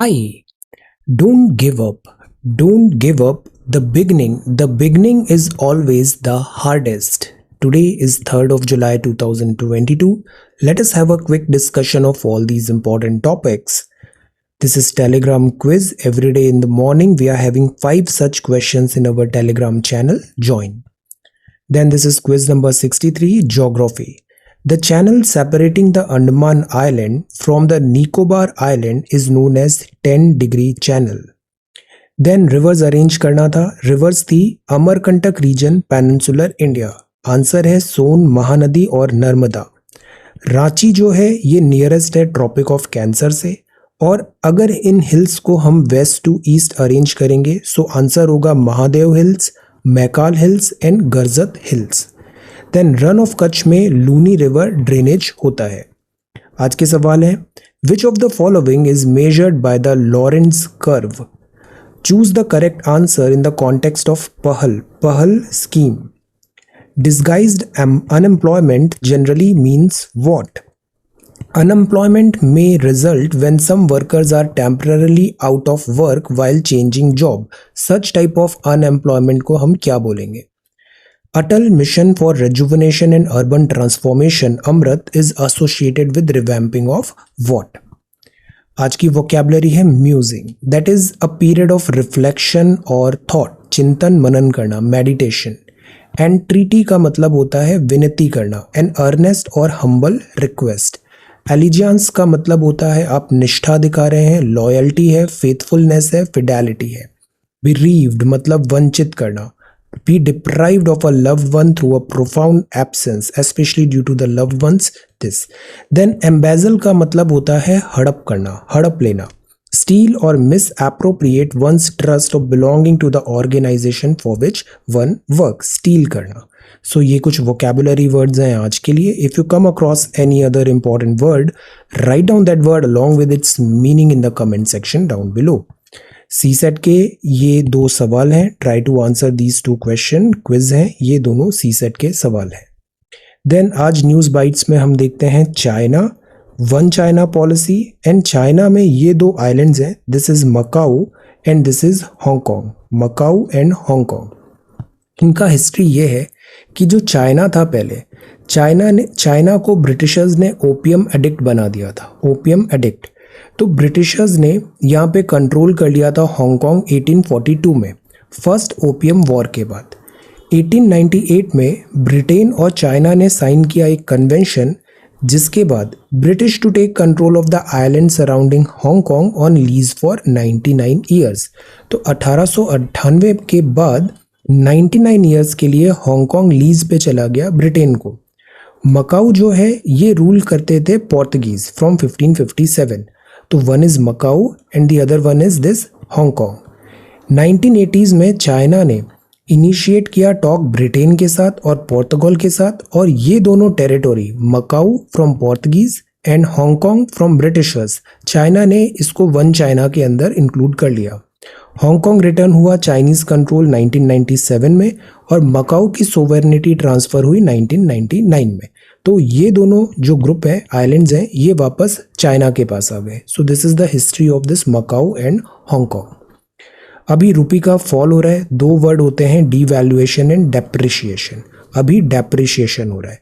Hi, don't give up. Don't give up. The beginning is always the hardest. Today is 3rd of July 2022. Let us have a quick discussion of all these important topics. This is Telegram quiz. Every day in the morning, we are having 5 such questions in our Telegram channel. Join. Then this is quiz number 63, Geography. The channel separating the Andaman Island from the Nicobar Island is known as 10-degree channel. Then rivers arrange करना था. Rivers थी Amarkantak region, peninsular India. Answer है सोन, महानदी और नर्मदा. रांची जो है ये nearest है tropic of cancer से. और अगर इन हिल्स को हम वेस्ट टू ईस्ट अरेंज करेंगे सो आंसर होगा Mahadev hills, Maikal hills and Garjat hills. Then Rann of Kutch में लूनी रिवर ड्रेनेज होता है. आज के सवाल है, which of the following is measured by the Lawrence curve? Choose the correct answer in the context of पहल scheme. Disguised unemployment generally means what? Unemployment may result when some workers are temporarily out of work while changing job. Such type of unemployment को हम क्या बोलेंगे? Atal Mission for Rejuvenation and Urban Transformation Amrit is associated with revamping of what? आज की vocabulary है musing. That is a period of reflection or thought. चिंतन मनन करना, meditation. एंट्रीटी का मतलब होता है विनती करना, एन अर्नेस्ट और हम्बल रिक्वेस्ट. एलिजियंस का मतलब होता है आप निष्ठा दिखा रहे हैं, लॉयल्टी है, फेथफुलनेस है, फिडेलिटी है. बीरीव्ड मतलब वंचित करना. Be deprived of a loved one through a profound absence especially due to the loved ones this. Then embezzle का मतलब होता है हड़प करना, हड़प लेना. Steal or misappropriate one's trust of belonging to the organization for which one works. Steal करना. So ये कुछ vocabulary words हैं आज के लिए. If you come across any other important word, write down that word along with its meaning in the comment section down below. CSET के ये 2 सवाल हैं. Try to answer these 2 question. Quiz हैं, ये दोनों CSET के सवाल हैं. Then आज न्यूज़ बाइट्स में हम देखते हैं China, one China policy. And China में ये 2 आइलैंड्स हैं. This is Macau and this is Hong Kong. Macau and Hong Kong. इनका हिस्ट्री ये है कि जो चाइना था पहले, चाइना को ब्रिटिशर्स ने ओपियम एडिक्ट बना दिया था. Opium addict. तो ब्रिटिशर्स ने यहाँ पे कंट्रोल कर लिया था हांगकांग 1842 में, फर्स्ट ओपियम वॉर के बाद. 1898 में ब्रिटेन और चाइना ने साइन किया एक कन्वेंशन जिसके बाद British to take control of the island surrounding Hong Kong on lease for 99 years. तो 1898 के बाद 99 ईयर्स के लिए हांगकांग लीज पे चला गया ब्रिटेन को. मकाऊ जो है ये रूल करते थे पोर्तुगीज फ्रॉम 1557. तो one is Macau and the other one is this Hong Kong. 1980s में चाइना ने इनिशिएट किया टॉक ब्रिटेन के साथ और पोर्तुगल के साथ, और ये दोनों territory Macau from Portuguese and Hong Kong from Britishers, China ने इसको वन चाइना के अंदर इंक्लूड कर लिया. हांगकांग रिटर्न हुआ चाइनीज कंट्रोल 1997 में और मकाऊ की सोवरेनिटी ट्रांसफर हुई 1999 में. तो ये दोनों जो ग्रुप है, आइलैंड्स हैं, ये वापस चाइना के पास आ गए. सो this is the history of this Macau and Hong Kong. अभी रुपी का फॉल हो रहा है. 2 वर्ड होते हैं डिवैल्यूएशन एंड डेप्रिशिएशन. अभी डेप्रिशिएशन हो रहा है.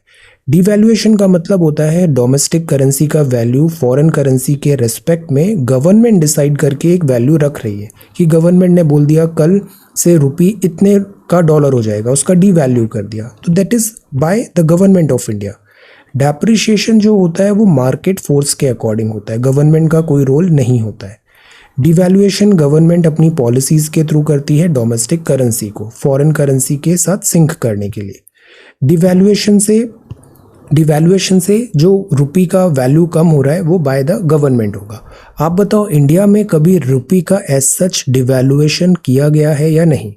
डिवैल्यूएशन का मतलब होता है डोमेस्टिक करेंसी का वैल्यू फॉरेन करेंसी के रेस्पेक्ट में गवर्नमेंट डिसाइड करके एक वैल्यू रख रही है कि गवर्नमेंट ने बोल दिया कल से रुपी इतने का डॉलर हो जाएगा, उसका डिवैल्यू कर दिया. तो that is by the government of India. Depreciation जो होता है वो मार्केट फोर्स के अकॉर्डिंग होता है, गवर्नमेंट का कोई रोल नहीं होता है. डिवैल्यूएशन गवर्नमेंट अपनी पॉलिसीज के थ्रू करती है डोमेस्टिक करेंसी को फॉरेन करेंसी के साथ सिंक करने के लिए. डिवैल्यूएशन से जो रुपी का वैल्यू कम हो रहा है वो बाय द गवर्नमेंट होगा. आप बताओ इंडिया में कभी रुपी का एज सच डिवैल्यूएशन किया गया है या नहीं?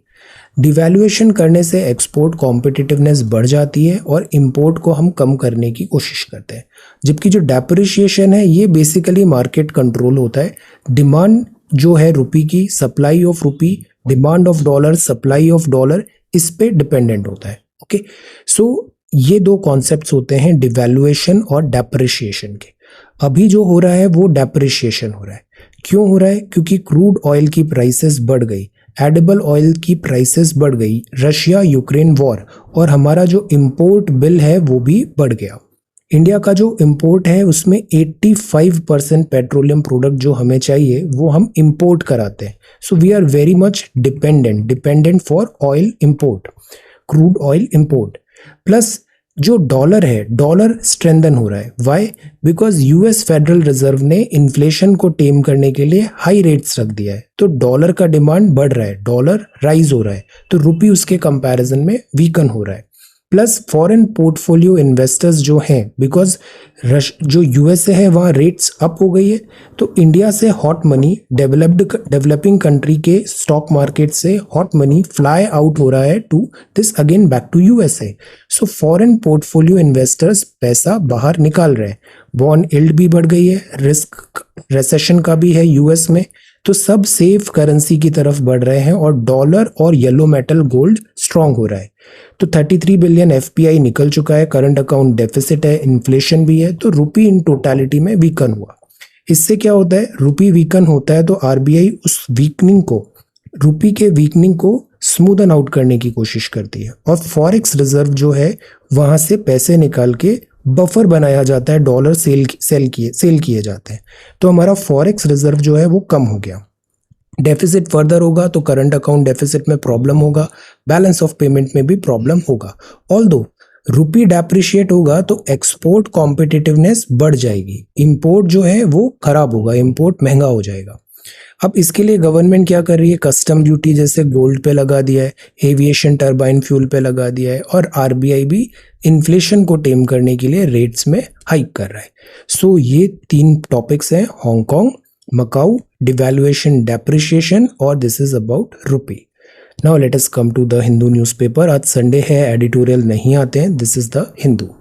डिवैल्यूएशन करने से एक्सपोर्ट कॉम्पिटिटिवनेस बढ़ जाती है और इंपोर्ट को हम कम करने की कोशिश करते हैं. जबकि जो डेप्रिशिएशन है ये बेसिकली मार्केट कंट्रोल होता है. डिमांड जो है रुपी की, supply of rupee, demand of dollar, supply of dollar, इस पे डिपेंडेंट होता है. ओके, सो ये 2 कॉन्सेप्ट्स होते हैं डिवैल्यूएशन और डेप्रिशिएशन के. अभी जो हो रहा है वो डेप्रिशिएशन हो रहा है. क्यों हो रहा है? क्योंकि क्रूड ऑयल की प्राइसेस बढ़ गई, एडिबल ऑयल की प्राइसेस बढ़ गई, रशिया यूक्रेन वॉर, और हमारा जो इंपोर्ट बिल है वो भी बढ़ गया। इंडिया का जो इंपोर्ट है उसमें 85% पेट्रोलियम प्रोडक्ट जो हमें चाहिए वो हम इंपोर्ट कराते हैं। So we are very much dependent for oil import, crude oil import. Plus जो डॉलर है, डॉलर स्ट्रेंथन हो रहा है। Why? Because US Federal Reserve ने इन्फ्लेशन को टेम करने के लिए हाई रेट्स रख दिया है, तो डॉलर का डिमांड बढ़ रहा है, डॉलर राइज हो रहा है, तो रुपी उसके कंपैरिजन में वीकन हो रहा है। प्लस फॉरेन पोर्टफोलियो इन्वेस्टर्स जो हैं, बिकॉज जो यूएसए है वहाँ रेट्स अप हो गई है, तो इंडिया से हॉट मनी, डेवलपिंग कंट्री के स्टॉक मार्केट से हॉट मनी फ्लाई आउट हो रहा है to this again back to USA. So foreign portfolio investors पैसा बाहर निकाल रहे हैं, बॉन्ड यील्ड भी बढ़ गई है, रिस्क रिसेशन का भी है यूएस में, तो सब सेफ करेंसी की तरफ बढ़ रहे हैं और डॉलर और येलो मेटल गोल्ड स्ट्रांग हो रहा है। तो 33 बिलियन एफपीआई निकल चुका है, करंट अकाउंट डेफिसिट है, इन्फ्लेशन भी है, तो रुपी इन टोटलिटी में वीकन हुआ। इससे क्या होता है? रुपी वीकन होता है तो आरबीआई उस वीकनिंग को, रुपी के वीकनिंग को स्मूदन आउट करने की कोशिश करती है, और फॉरेक्स रिजर्व जो है वहां से पैसे निकाल के बफर बनाया जाता है, डॉलर सेल किए जाते हैं, तो हमारा फॉरेक्स रिजर्व जो है वो कम हो गया। डेफिसिट फर्दर होगा तो करंट अकाउंट डेफिसिट में प्रॉब्लम होगा, बैलेंस ऑफ पेमेंट में भी प्रॉब्लम होगा। ऑल्दो रुपी डेप्रिशिएट होगा तो एक्सपोर्ट कॉम्पिटिटिवनेस बढ़ जाएगी, इंपोर्ट जो है वो खराब होगा, इंपोर्ट महंगा हो जाएगा। अब इसके लिए गवर्नमेंट क्या कर रही है? कस्टम ड्यूटी जैसे गोल्ड पे लगा दिया है, एविएशन टर्बाइन फ्यूल पे लगा दिया है, और आरबीआई भी इन्फ्लेशन को टेम करने के लिए रेट्स में हाइक कर रहा है। सो ये 3 टॉपिक्स हैं, हांगकांग, मकाऊ, डिवैल्यूएशन, डेप्रिशिएशन, और this is about rupee. Now let us come to the Hindu newspaper. आज संडे है, एडिटोरियल नहीं आते हैं, this is the Hindu.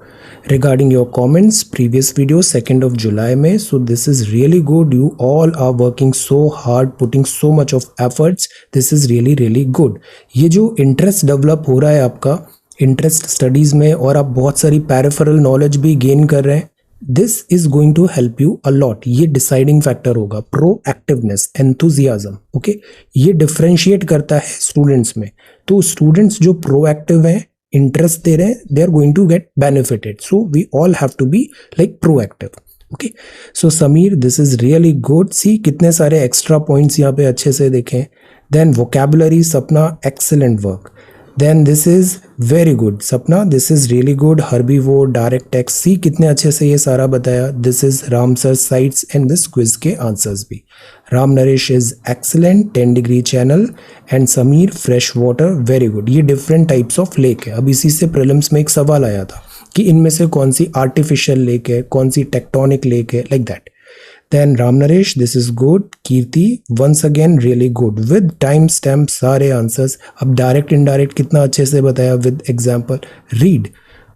Regarding your comments, previous video 2nd of July में, so this is really good, you all are working so hard, putting so much of efforts, this is really good। ये जो interest develop हो रहा है आपका interest studies में, और आप बहुत सारी पैरिफेरल नॉलेज भी गेन कर रहे हैं, this is going to help you a lot. ये डिसाइडिंग फैक्टर होगा, प्रोएक्टिवनेस, एंथुजियाज्म, ओके, ये डिफरेंशिएट करता है स्टूडेंट्स में। तो स्टूडेंट्स जो प्रोएक्टिव हैं, इंटरेस्ट दे रहे हैं, they are going to get benefited, so we all have to be like proactive, okay. So Sameer, this is really good. See कितने सारे एक्स्ट्रा पॉइंट्स यहाँ पे अच्छे से देखें। Then vocabulary, Sapna, excellent work. Then this is very good Sapna, this is really good. Herbivore, direct text, see कितने अच्छे से ये सारा बताया। This is Ram sir sites and this quiz के आंसर्स भी। Ram Naresh is excellent, 10 degree channel, and Sameer fresh water, very good. ये different types of lake है। अब इसी से प्रीलिम्स में एक सवाल आया था कि इनमें से कौन सी आर्टिफिशियल लेक है, कौन सी टेक्टोनिक लेक है, like that. Then Ram Naresh, this is good. Kirti, once again really good with time stamp सारे आंसर्स। अब डायरेक्ट इनडायरेक्ट कितना अच्छे से बताया विद एग्जाम्पल। रीड,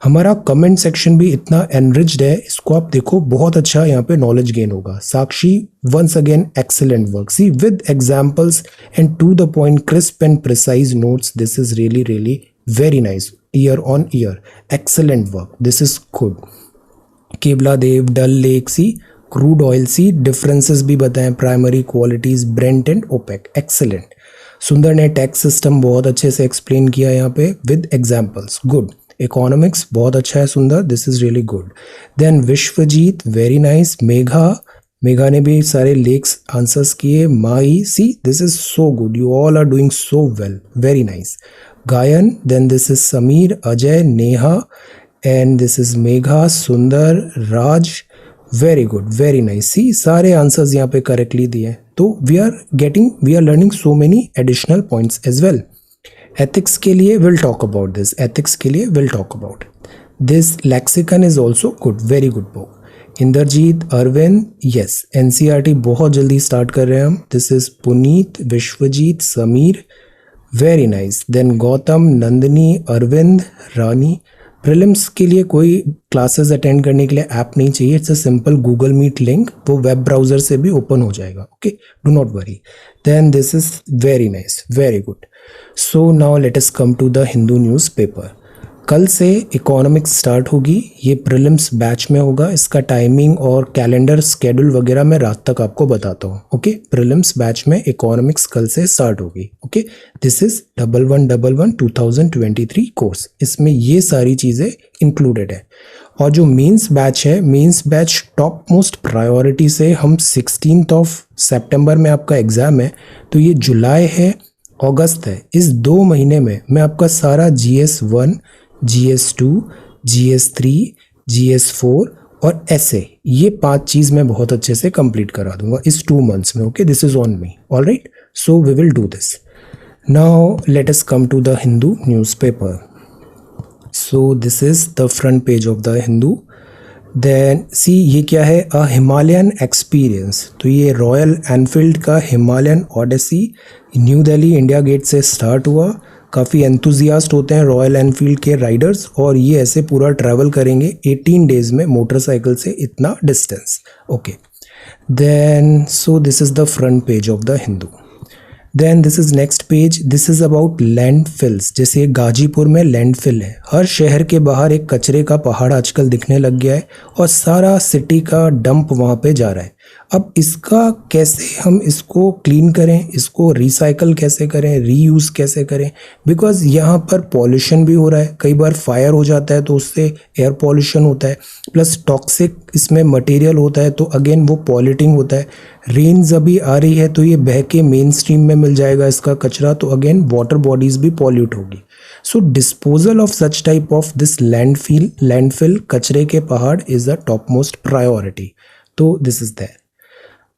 हमारा कमेंट सेक्शन भी इतना एनरिच्ड है, इसको आप देखो, बहुत अच्छा यहाँ पे नॉलेज गेन होगा। साक्षी, once again excellent work, see with examples and to the point, crisp and precise notes, this is really very nice, year on year, excellent work, this is good। Keoladeo, Dal lake, see crude oil, see differences भी बताएं, primary qualities, Brent and OPEC, excellent. Sundar ने tax system बहुत अच्छे से explain किया यहाँ पे with examples, good. Economics बहुत अच्छा है Sundar, this is really good. Then Vishwajit, very nice. Megha ने भी सारे लेक्स आंसर्स किए। My, see this is so good, you all are doing so well, very nice. Gayan, then this is Sameer, Ajay, Neha, and this is Megha, Sundar, Raj, very good, very nice. See सारे answers यहाँ पे correctly दिए, तो we are learning so many additional points as well. Ethics के लिए will talk about this, ethics के लिए will talk about this. Lexicon is also good, very good book. Indrajit, Arvind, yes. NCERT बहुत जल्दी स्टार्ट कर रहे हैं हम। This is Puneet, Vishwajeet, Sameer, very nice. Then Gautam, Nandini, Arvind, Rani. Prelims के लिए कोई क्लासेस अटेंड करने के लिए ऐप नहीं चाहिए, it's a simple Google Meet link, वो वेब ब्राउजर से भी ओपन हो जाएगा, okay, do not worry. Then this is very nice, very good. So now let us come to the Hindu newspaper. कल से इकोनॉमिक्स स्टार्ट होगी, ये प्रीलिम्स बैच में होगा। इसका टाइमिंग और कैलेंडर स्केड्यूल वगैरह मैं रात तक आपको बताता हूँ। ओके, प्रीलिम्स बैच में इकोनॉमिक्स कल से स्टार्ट होगी। ओके, दिस इज 1111 2023 कोर्स, इसमें ये सारी चीज़ें इंक्लूडेड है। और जो मेंस बैच है, mains batch top most priority से हम 16 सितंबर में आपका एग्ज़ाम है, तो ये जुलाई है, अगस्त है, इस 2 महीने में मैं आपका सारा GS1, GS2, GS3, GS4 और ऐसे ये 5 चीज़ मैं बहुत अच्छे से कंप्लीट करा दूंगा इस 2 मंथ्स में। Okay, this is on me. Alright, so we will do this. Now let us come to the Hindu newspaper. So this is the front page of the Hindu. Then see, ये क्या है? A Himalayan experience. तो ये Royal Enfield का Himalayan odyssey new Delhi India gate से start हुआ। काफ़ी enthusiast होते हैं रॉयल एनफील्ड के राइडर्स, और ये ऐसे पूरा ट्रैवल करेंगे 18 डेज में मोटरसाइकिल से इतना distance. Okay, then so this is the front page of the Hindu. Then this is next page, this is about landfills. जैसे गाजीपुर में लैंडफिल है, हर शहर के बाहर एक कचरे का पहाड़ आजकल दिखने लग गया है और सारा सिटी का डंप वहाँ पे जा रहा है। अब इसका कैसे हम इसको क्लीन करें, इसको रिसाइकल कैसे करें, रीयूज़ कैसे करें, बिकॉज यहाँ पर पॉल्यूशन भी हो रहा है। कई बार फायर हो जाता है तो उससे एयर पॉल्यूशन होता है, प्लस टॉक्सिक इसमें मटेरियल होता है, तो अगेन वो पॉल्यूटिंग होता है। रेन्स अभी आ रही है तो ये बह के मेन स्ट्रीम में मिल जाएगा इसका कचरा, तो अगेन वाटर बॉडीज भी पॉल्यूट होगी। So disposal of such type of this landfill कचरे के पहाड़ is the top most priority. तो दिस इज दैट।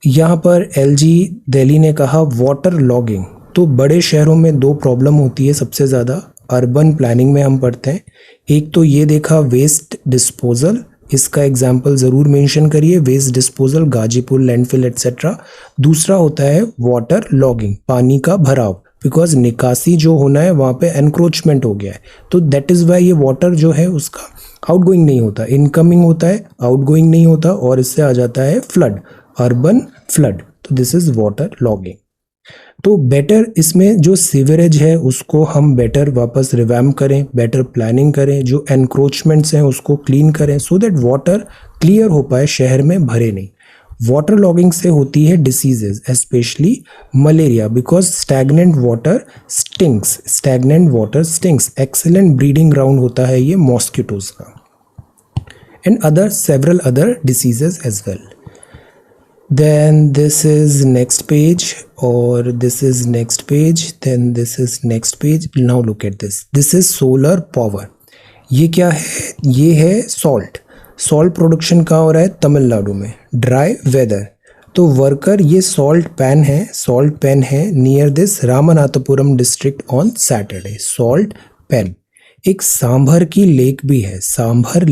यहाँ पर LG दिल्ली ने कहा वाटर लॉगिंग। तो बड़े शहरों में 2 प्रॉब्लम होती है सबसे ज़्यादा, अर्बन प्लानिंग में हम पढ़ते हैं। एक तो ये देखा वेस्ट डिस्पोजल, इसका एग्जाम्पल ज़रूर मेंशन करिए, waste disposal, Ghazipur landfill etcetera. दूसरा होता है वाटर लॉगिंग, पानी का भराव, बिकॉज निकासी जो होना है वहाँ पे एनक्रोचमेंट हो गया है, तो दैट इज़ वाई ये वाटर जो है उसका आउटगोइंग नहीं होता, इनकमिंग होता है, आउटगोइंग नहीं होता, और इससे आ जाता है फ्लड, अर्बन फ्लड। तो दिस इज वाटर लॉगिंग। तो बेटर इसमें जो सीवरेज है उसको हम बेटर वापस रिवैम्प करें, बेटर प्लानिंग करें, जो एनक्रोचमेंट्स हैं उसको क्लीन करें, सो दैट वाटर क्लियर हो पाए, शहर में भरे नहीं। वाटर लॉगिंग से होती है diseases, specially malaria, because stagnant water stinks. Excellent breeding ground होता है ये मॉस्किटोज का, and several other diseases as well. Then this is next page, or this is next page, then this is next page. Now look at this. This is solar power. ये क्या है? ये है salt production कहाँ हो रहा है? तमिलनाडु में। ड्राई वेदर, तो वर्कर ये सॉल्ट पैन है near this Ramanathapuram district on Saturday. Salt pan. एक सांभर की लेक भी है, सांभर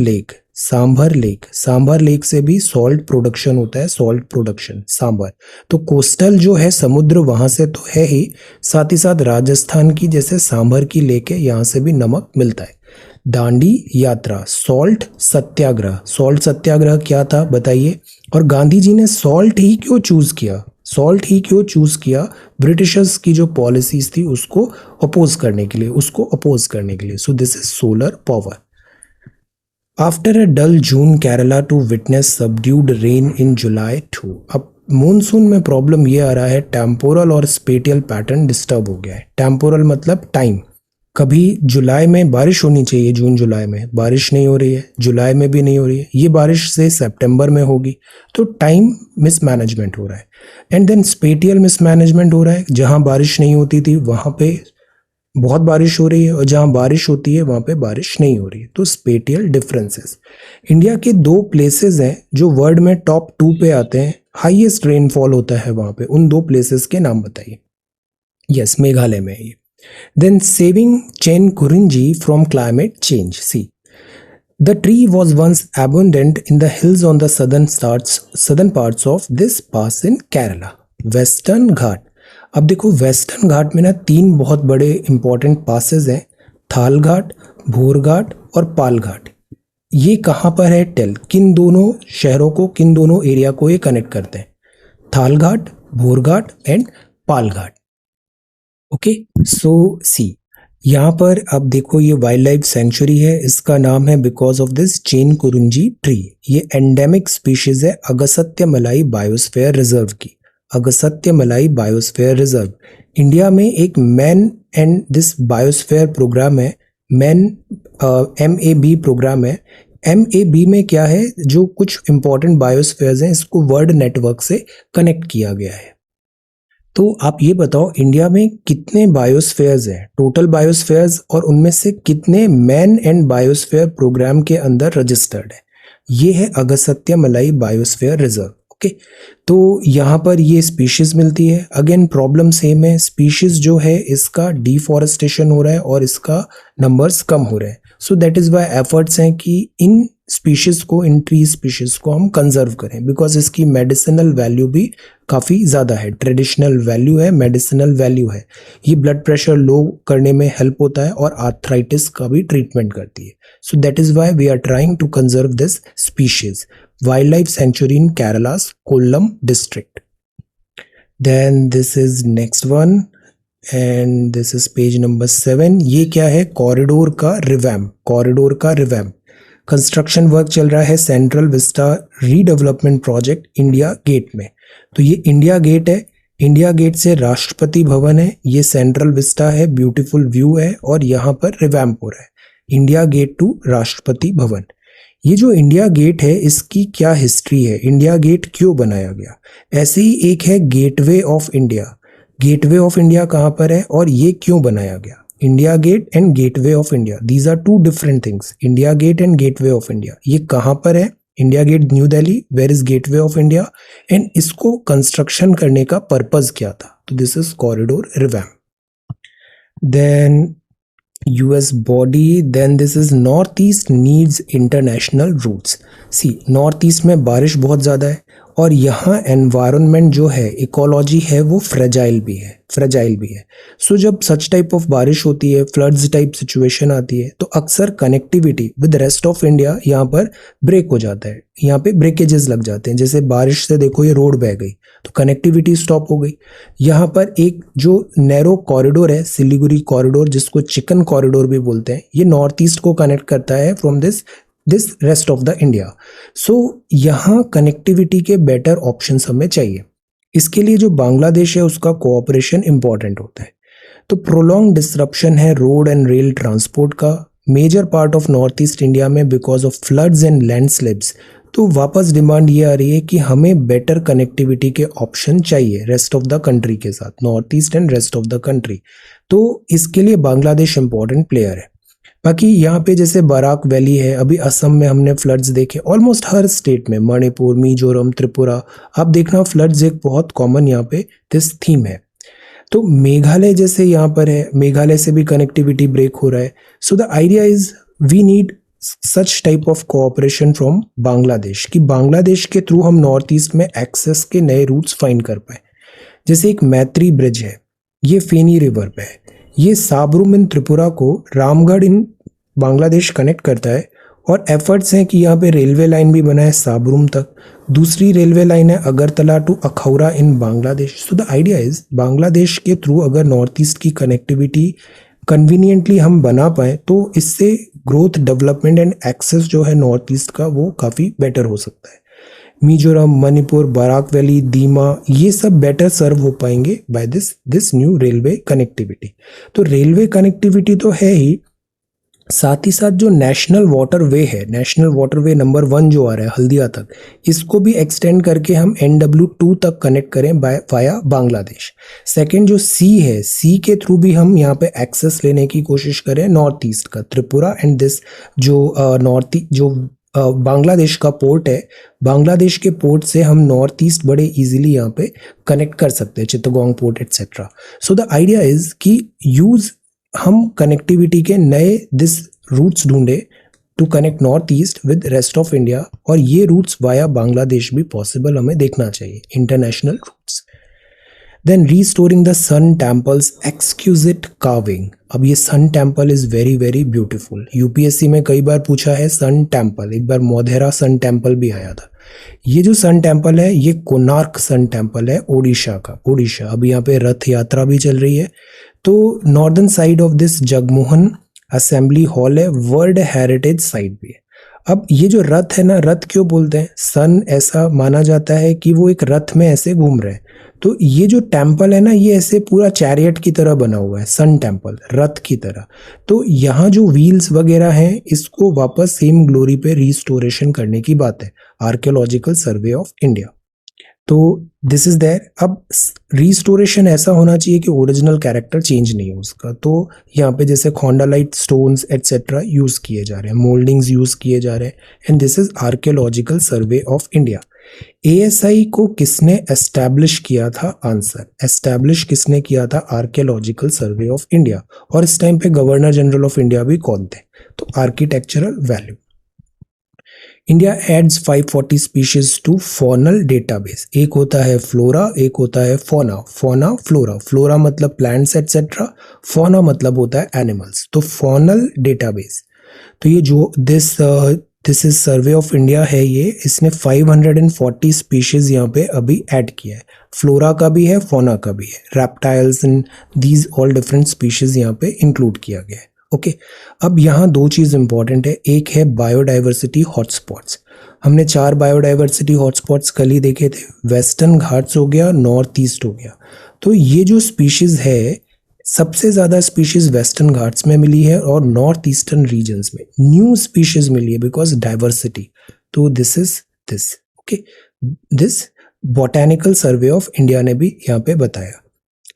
लेक से भी सॉल्ट प्रोडक्शन होता है, सॉल्ट प्रोडक्शन सांभर। तो कोस्टल जो है समुद्र वहाँ से तो है ही, साथ ही साथ राजस्थान की जैसे सांभर की लेक है, यहाँ से भी नमक मिलता है। दांडी यात्रा, सॉल्ट सत्याग्रह क्या था बताइए? और गांधी जी ने सॉल्ट ही क्यों चूज किया? ब्रिटिशर्स की जो पॉलिसीज थी उसको अपोज करने के लिए। So this is solar power. After a dull June Kerala to witness subdued rain in July 2। अब मॉनसून में प्रॉब्लम ये आ रहा है, टेम्पोरल और स्पेटियल पैटर्न डिस्टर्ब हो गया है। टेम्पोरल मतलब टाइम, कभी जुलाई में बारिश होनी चाहिए, जून जुलाई में बारिश नहीं हो रही है, जुलाई में भी नहीं हो रही है, ये बारिश से सितंबर में होगी, तो टाइम मिसमैनेजमेंट हो रहा है। एंड देन स्पेटियल मिसमैनेजमेंट हो रहा है, जहाँ बारिश नहीं होती थी वहाँ पे बहुत बारिश हो रही है, और जहाँ बारिश होती है वहाँ पे बारिश नहीं हो रही है, तो स्पेटियल डिफरेंसेस। इंडिया के 2 प्लेसेस हैं जो वर्ल्ड में टॉप 2 पे आते हैं, हाईएस्ट रेनफॉल होता है वहाँ पे, उन 2 प्लेसेस के नाम बताइए। यस, मेघालय में है ये। Then saving chain Kurinji from climate change. See, the tree was once abundant in the hills on the southern parts of this pass in Kerala. Western Ghat. अब देखो वेस्टर्न घाट में ना 3 बहुत बड़े इंपॉर्टेंट पासेस हैं, थाल घाट, भोर घाट और पाल घाट। ये कहाँ पर है? किन दोनों शहरों को, किन दोनों एरिया को ये कनेक्ट करते हैं? थाल घाट, भोर घाट एंड पाल घाट। ओके, सो सी, यहाँ पर अब देखो ये वाइल्ड लाइफ सेंचुरी है, इसका नाम है because of this Chenkurinji tree. ये एंडेमिक स्पीशीज है अगस्त्यमलाई बायोस्फीयर रिजर्व की, अगस्त्यमलाई बायोस्फीयर रिजर्व। इंडिया में एक man and this biosphere programme है, मैन MAB प्रोग्राम है। MAB में क्या है, जो कुछ इंपॉर्टेंट बायोस्फीयर्स हैं इसको वर्ल्ड नेटवर्क से कनेक्ट किया गया है। तो आप ये बताओ इंडिया में कितने बायोस्फीयर्स हैं, टोटल बायोस्फीयर्स, और उनमें से कितने मैन एंड बायोस्फीयर प्रोग्राम के अंदर रजिस्टर्ड है। ये है अगस्त्यमलाई बायोस्फीयर रिजर्व। ओके, तो यहाँ पर ये स्पीशीज मिलती है। अगेन प्रॉब्लम सेम है, स्पीशीज जो है इसका डिफॉरेस्टेशन हो रहा है और इसका नंबर्स कम हो रहे हैं। So that is why efforts हैं कि इन स्पीशीज को, इन ट्री स्पीशीज को हम कंजर्व करें, बिकॉज इसकी मेडिसिनल वैल्यू भी काफ़ी ज़्यादा है। ट्रेडिशनल वैल्यू है, मेडिसिनल वैल्यू है। ये ब्लड प्रेशर लो करने में हेल्प होता है और आर्थराइटिस का भी ट्रीटमेंट करती है। So that is why we are trying to conserve this species. Wild life sanctuary in Kerala's Kollam district. Then this is next one and this is page number 7। ये क्या है, कॉरिडोर का रिवैम्प, कॉरिडोर का revamp. Construction work चल रहा है Central Vista redevelopment project India Gate में। तो ये इंडिया गेट है, इंडिया गेट से राष्ट्रपति भवन है, ये सेंट्रल विस्टा है, ब्यूटीफुल व्यू है, और यहाँ पर रिवैम्प हो रहा है India gate to Rashtrapati Bhavan. ये जो इंडिया गेट है इसकी क्या हिस्ट्री है, इंडिया गेट क्यों बनाया गया। ऐसे ही एक है Gateway of India. Gateway of India कहाँ पर है और ये क्यों बनाया गया। India Gate and Gateway of India, these are two different things. India Gate and Gateway of India, ये कहाँ पर है, India Gate New Delhi, where is Gateway of India, and इसको कंस्ट्रक्शन करने का पर्पज क्या था। तो this is corridor revamp. Then US body, then this is north east needs international routes। C north east में बारिश बहुत ज़्यादा है और यहाँ एनवायरनमेंट जो है, इकोलॉजी है, वो फ्रेजाइल भी है, फ्रेजाइल भी है। सो जब सच टाइप ऑफ बारिश होती है, फ्लड्स टाइप सिचुएशन आती है, तो अक्सर connectivity with rest of India यहाँ पर ब्रेक हो जाता है, यहाँ पे ब्रेकेजेस लग जाते हैं। जैसे बारिश से देखो ये रोड बह गई तो कनेक्टिविटी स्टॉप हो गई। यहाँ पर एक जो नैरो कॉरिडोर है, सिलीगुड़ी कॉरिडोर, जिसको चिकन कॉरिडोर भी बोलते हैं, ये नॉर्थ ईस्ट को कनेक्ट करता है from this rest of the India. So यहाँ कनेक्टिविटी के बेटर ऑप्शंस हमें चाहिए। इसके लिए जो बांग्लादेश है उसका कोऑपरेशन इंपॉर्टेंट होता है। तो प्रोलॉन्ग डिसरप्शन है रोड एंड रेल ट्रांसपोर्ट का major part of North East India में because of floods and landslides. तो वापस डिमांड ये आ रही है कि हमें बेटर कनेक्टिविटी के ऑप्शन चाहिए रेस्ट ऑफ द कंट्री के साथ, North East and rest of the country. तो इसके लिए बांग्लादेश इंपॉर्टेंट प्लेयर है। बाकी यहाँ पे जैसे बराक वैली है, अभी असम में हमने फ्लड्स देखे, ऑलमोस्ट हर स्टेट में, मणिपुर, मिजोरम, त्रिपुरा, आप देखना फ्लड्स एक बहुत कॉमन यहाँ पे दिस थीम है। तो मेघालय जैसे यहाँ पर है, मेघालय से भी कनेक्टिविटी ब्रेक हो रहा है। So the idea is we need such type of cooperation from Bangladesh, कि बांग्लादेश के थ्रू हम नॉर्थ ईस्ट में एक्सेस के नए रूट्स फाइंड कर पाए। जैसे एक मैत्री ब्रिज है, ये फेनी रिवर पे है, ये साबरूम इन त्रिपुरा को रामगढ़ इन बांग्लादेश कनेक्ट करता है, और एफर्ट्स हैं कि यहाँ पे रेलवे लाइन भी बना है साबरूम तक। दूसरी रेलवे लाइन है Agartala to Akhaura in Bangladesh. So the idea is Bangladesh के थ्रू अगर नॉर्थ ईस्ट की कनेक्टिविटी कन्वीनियंटली हम बना पाए तो इससे ग्रोथ, डेवलपमेंट एंड एक्सेस जो है नॉर्थ ईस्ट का वो काफ़ी बेटर हो सकता है। मिजोरम, मणिपुर, बराक वैली, दीमा, ये सब बेटर सर्व हो पाएंगे by this new railway connectivity. तो रेलवे कनेक्टिविटी तो है ही, साथ ही साथ जो नेशनल वाटरवे है, नेशनल वाटरवे नंबर 1 जो आ रहा है हल्दिया तक, इसको भी एक्सटेंड करके हम NW2 तक कनेक्ट करें वाया बांग्लादेश। सेकंड जो सी है, सी के थ्रू भी हम यहाँ पे एक्सेस लेने की कोशिश करें नॉर्थ ईस्ट का, त्रिपुरा एंड दिस जो बांग्लादेश का पोर्ट है, बांग्लादेश के पोर्ट से हम नॉर्थ ईस्ट बड़े इजीली यहाँ पे कनेक्ट कर सकते हैं, Chittagong port etcetera. So the idea is कि हम कनेक्टिविटी के नए दिस रूट्स ढूंढे to connect North East with rest of India, और ये रूट्स वाया बांग्लादेश भी पॉसिबल हमें देखना चाहिए, international routes. Then restoring the sun temples exquisite carving. अब ये sun temple is very very beautiful, UPSC में कई बार पूछा है सन टेम्पल, एक बार मोधेरा सन टेम्पल भी आया था। ये जो सन टेम्पल है ये कोणार्क सन टेम्पल है, ओडिशा का, ओडिशा। अब यहाँ पे रथ यात्रा भी चल रही है, तो northern side of this Jagmohan assembly hall है, वर्ल्ड हेरिटेज साइट भी है। अब ये जो रथ है ना, रथ क्यों बोलते हैं? सन ऐसा माना जाता है कि वो एक रथ में ऐसे घूम रहे हैं। तो ये जो टेम्पल है ना, ये ऐसे पूरा चैरियट की तरह बना हुआ है, सन टेम्पल रथ की तरह। तो यहाँ जो व्हील्स वगैरह हैं, इसको वापस सेम ग्लोरी पे रिस्टोरेशन करने की बात है, आर्कियोलॉजिकल सर्वे ऑफ इंडिया। तो दिस इज देयर। अब रिस्टोरेशन ऐसा होना चाहिए कि ओरिजिनल कैरेक्टर चेंज नहीं हो उसका। तो यहाँ पे जैसे खोंडालाइट स्टोन्स एटसेट्रा यूज किए जा रहे हैं, मोल्डिंग्स यूज किए जा रहे हैं, and this is archaeological survey of India. ASI को किसने एस्टैब्लिश किया था? आंसर, एस्टैब्लिश किसने किया था? Archaeological survey of India. और इस टाइम पे गवर्नर जनरल ऑफ इंडिया भी कौन थे? तो architectural value. India adds 540 species to faunal database. एक होता है फ्लोरा, एक होता है फोना। फोना फ्लोरा, फ्लोरा मतलब प्लांट्स एटसेट्रा, फोना मतलब होता है एनिमल्स। तो फॉनल डेटाबेस, तो ये जो this is survey of India है, ये इसने 540 स्पीशीज यहाँ पे अभी ऐड किया है। फ्लोरा का भी है, फोना का भी है, reptiles and these all different species यहाँ पे इंक्लूड किया गया है। ओके अब यहाँ दो चीज इंपॉर्टेंट है, एक है बायोडाइवर्सिटी हॉटस्पॉट्स। हमने 4 बायोडाइवर्सिटी हॉटस्पॉट्स कल ही देखे थे, वेस्टर्न घाट्स हो गया, नॉर्थ ईस्ट हो गया। तो ये जो स्पीशीज है, सबसे ज्यादा स्पीशीज वेस्टर्न घाट्स में मिली है और नॉर्थ ईस्टर्न रीजन्स में न्यू स्पीशीज मिली है बिकॉज डाइवर्सिटी। तो this is this okay, this botanical survey of India ने भी यहाँ पे बताया।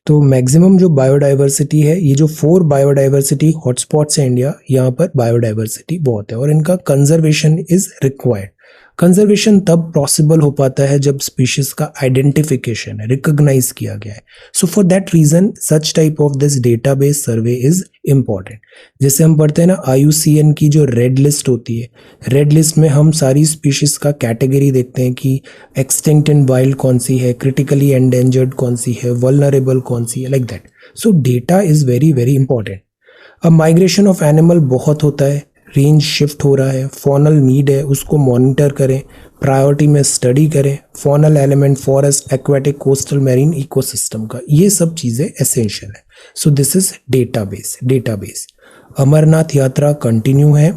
तो मैक्सिमम जो बायोडाइवर्सिटी है, ये जो 4 बायोडाइवर्सिटी हॉटस्पॉट्स है इंडिया, यहाँ पर बायोडाइवर्सिटी बहुत है और इनका कंजर्वेशन इज रिक्वायर्ड। कंजर्वेशन तब पॉसिबल हो पाता है जब स्पीशीज का आइडेंटिफिकेशन रिकॉग्नाइज किया गया है। So for that reason such type of this database survey is important. जैसे हम पढ़ते हैं ना, IUCN की जो रेड लिस्ट होती है, रेड लिस्ट में हम सारी स्पीशीज का कैटेगरी देखते हैं कि एक्सटिंक्ट एंड वाइल्ड कौन सी है, क्रिटिकली एंडेंजर्ड कौन सी है, वल्नरेबल कौन सी है, like that. So data is very very important. अब माइग्रेशन ऑफ एनिमल बहुत होता है, रेंज शिफ्ट हो रहा है, फॉनल नीड है, उसको मॉनिटर करें, प्रायोरिटी में स्टडी करें, faunal element, forest, aquatic, coastal, marine ecosystem का, ये सब चीज़ें एसेंशियल है। So this is database. Amarnath Yatra continue है।